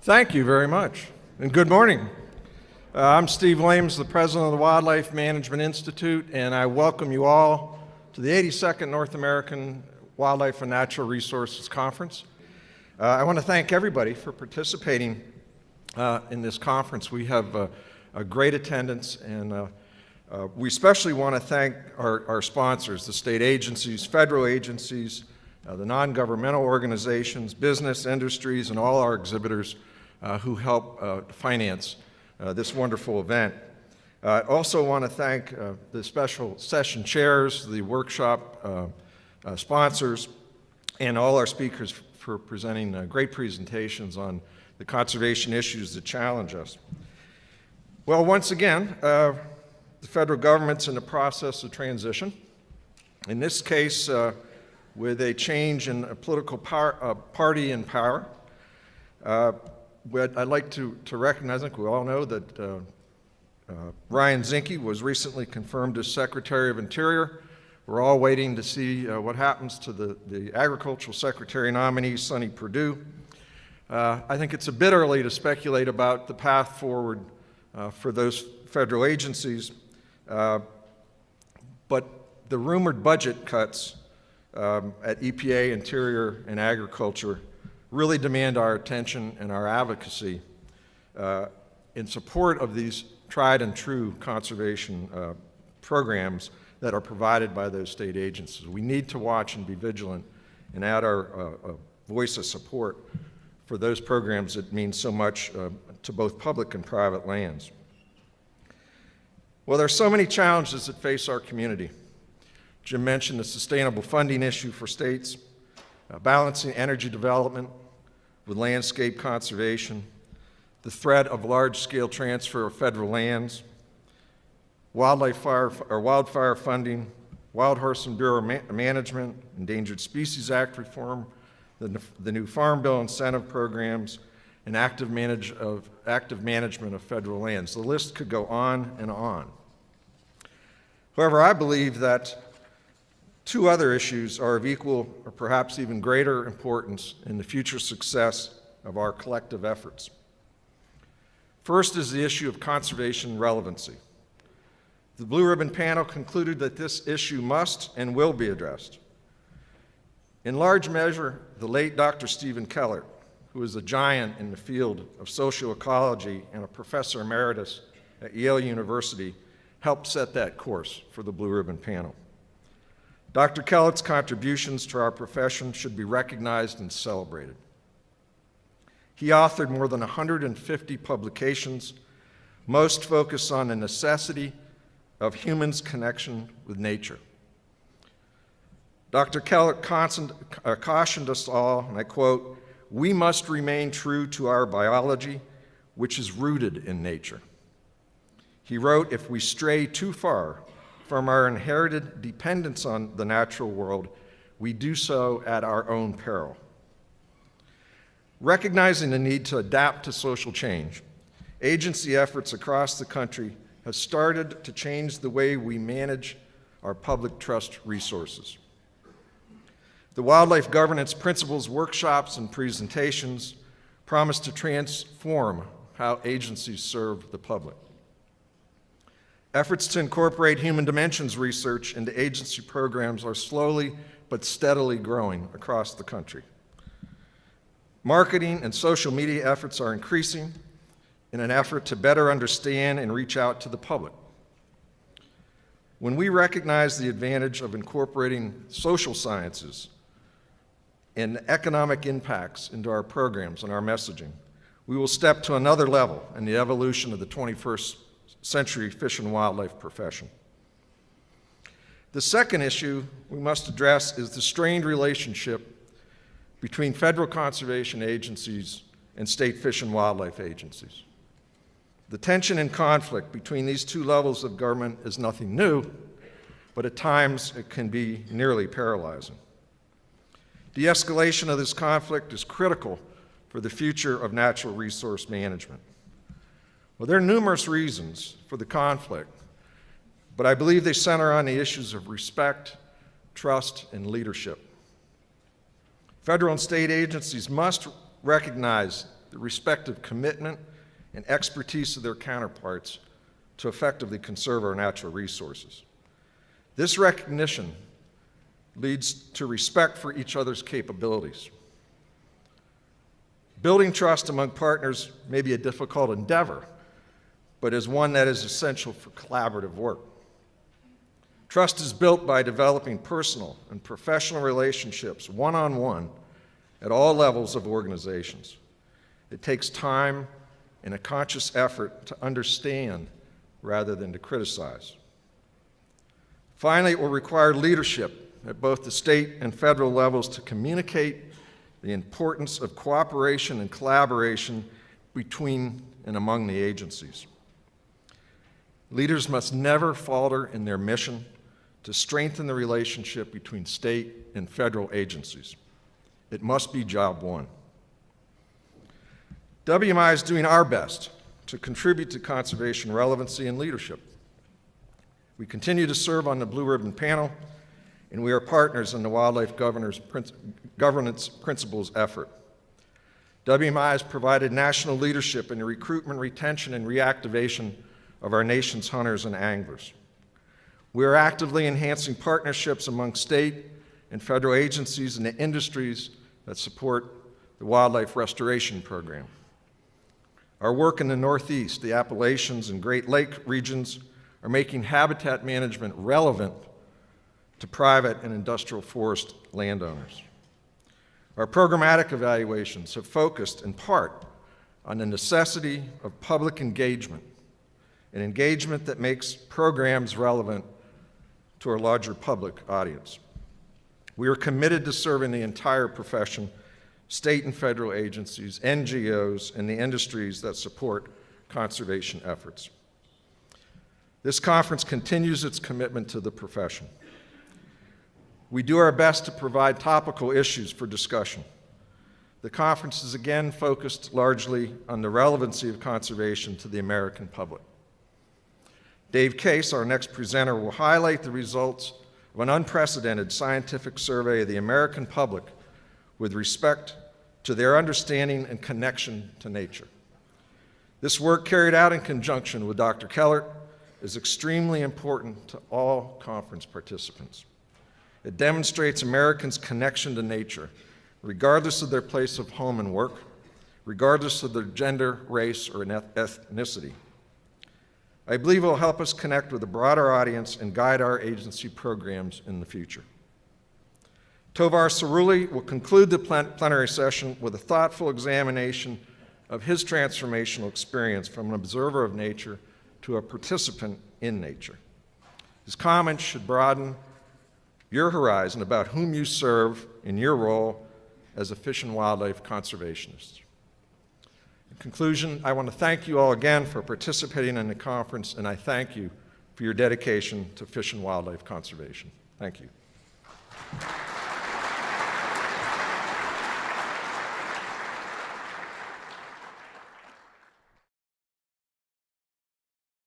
Thank you very much, and good morning. I'm Steve Williams, the president of the Wildlife Management Institute, and I welcome you all to the 82nd North American Wildlife and Natural Resources Conference. I want to thank everybody for participating in this conference. We have a great attendance, and we especially want to thank our sponsors, the state agencies, federal agencies, the non-governmental organizations, business, industries, and all our exhibitors who help finance this wonderful event. I also want to thank the special session chairs, the workshop sponsors, and all our speakers for presenting great presentations on the conservation issues that challenge us. Well, once again, the federal government's in the process of transition. In this case, with a change in a political party in power. But I'd like to recognize, I think we all know that Ryan Zinke was recently confirmed as Secretary of Interior. We're all waiting to see what happens to the Agricultural Secretary nominee, Sonny Perdue. I think it's a bit early to speculate about the path forward for those federal agencies, but the rumored budget cuts at EPA, Interior, and Agriculture really demand our attention and our advocacy in support of these tried and true conservation programs that are provided by those state agencies. We need to watch and be vigilant and add our voice of support for those programs that mean so much to both public and private lands. Well, there are so many challenges that face our community. Jim mentioned the sustainable funding issue for states, balancing energy development with landscape conservation, the threat of large-scale transfer of federal lands, wildfire funding, Wild Horse and Bureau management, Endangered Species Act reform, the new Farm Bill incentive programs, and active management of federal lands. The list could go on and on. However, I believe that two other issues are of equal or perhaps even greater importance in the future success of our collective efforts. First is the issue of conservation relevancy. The Blue Ribbon panel concluded that this issue must and will be addressed. In large measure, the late Dr. Stephen Keller, who is a giant in the field of social ecology and a professor emeritus at Yale University, helped set that course for the Blue Ribbon panel. Dr. Kellett's contributions to our profession should be recognized and celebrated. He authored more than 150 publications, most focused on the necessity of humans' connection with nature. Dr. Kellett cautioned us all, and I quote, "We must remain true to our biology, which is rooted in nature." He wrote, "If we stray too far from our inherited dependence on the natural world, we do so at our own peril." Recognizing the need to adapt to social change, agency efforts across the country have started to change the way we manage our public trust resources. The Wildlife Governance Principles workshops and presentations promise to transform how agencies serve the public. Efforts to incorporate human dimensions research into agency programs are slowly but steadily growing across the country. Marketing and social media efforts are increasing in an effort to better understand and reach out to the public. When we recognize the advantage of incorporating social sciences and economic impacts into our programs and our messaging, we will step to another level in the evolution of the 21st century fish and wildlife profession. The second issue we must address is the strained relationship between federal conservation agencies and state fish and wildlife agencies. The tension and conflict between these two levels of government is nothing new, but at times it can be nearly paralyzing. De-escalation of this conflict is critical for the future of natural resource management. Well, there are numerous reasons for the conflict, but I believe they center on the issues of respect, trust, and leadership. Federal and state agencies must recognize the respective commitment and expertise of their counterparts to effectively conserve our natural resources. This recognition leads to respect for each other's capabilities. Building trust among partners may be a difficult endeavor, but is one that is essential for collaborative work. Trust is built by developing personal and professional relationships one-on-one at all levels of organizations. It takes time and a conscious effort to understand rather than to criticize. Finally, it will require leadership at both the state and federal levels to communicate the importance of cooperation and collaboration between and among the agencies. Leaders must never falter in their mission to strengthen the relationship between state and federal agencies. It must be job one. WMI is doing our best to contribute to conservation relevancy and leadership. We continue to serve on the Blue Ribbon Panel, and we are partners in the Wildlife Governance Principles effort. WMI has provided national leadership in the recruitment, retention, and reactivation of our nation's hunters and anglers. We are actively enhancing partnerships among state and federal agencies and the industries that support the wildlife restoration program. Our work in the Northeast, the Appalachians, and Great Lake regions are making habitat management relevant to private and industrial forest landowners. Our programmatic evaluations have focused in part on the necessity of public engagement, an engagement that makes programs relevant to our larger public audience. We are committed to serving the entire profession, state and federal agencies, NGOs, and the industries that support conservation efforts. This conference continues its commitment to the profession. We do our best to provide topical issues for discussion. The conference is again focused largely on the relevancy of conservation to the American public. Dave Case, our next presenter, will highlight the results of an unprecedented scientific survey of the American public with respect to their understanding and connection to nature. This work, carried out in conjunction with Dr. Kellert, is extremely important to all conference participants. It demonstrates Americans' connection to nature, regardless of their place of home and work, regardless of their gender, race, or ethnicity. I believe it will help us connect with a broader audience and guide our agency programs in the future. Tovar Cerulli will conclude the plenary session with a thoughtful examination of his transformational experience from an observer of nature to a participant in nature. His comments should broaden your horizon about whom you serve in your role as a fish and wildlife conservationist. In conclusion, I want to thank you all again for participating in the conference, and I thank you for your dedication to fish and wildlife conservation. Thank you.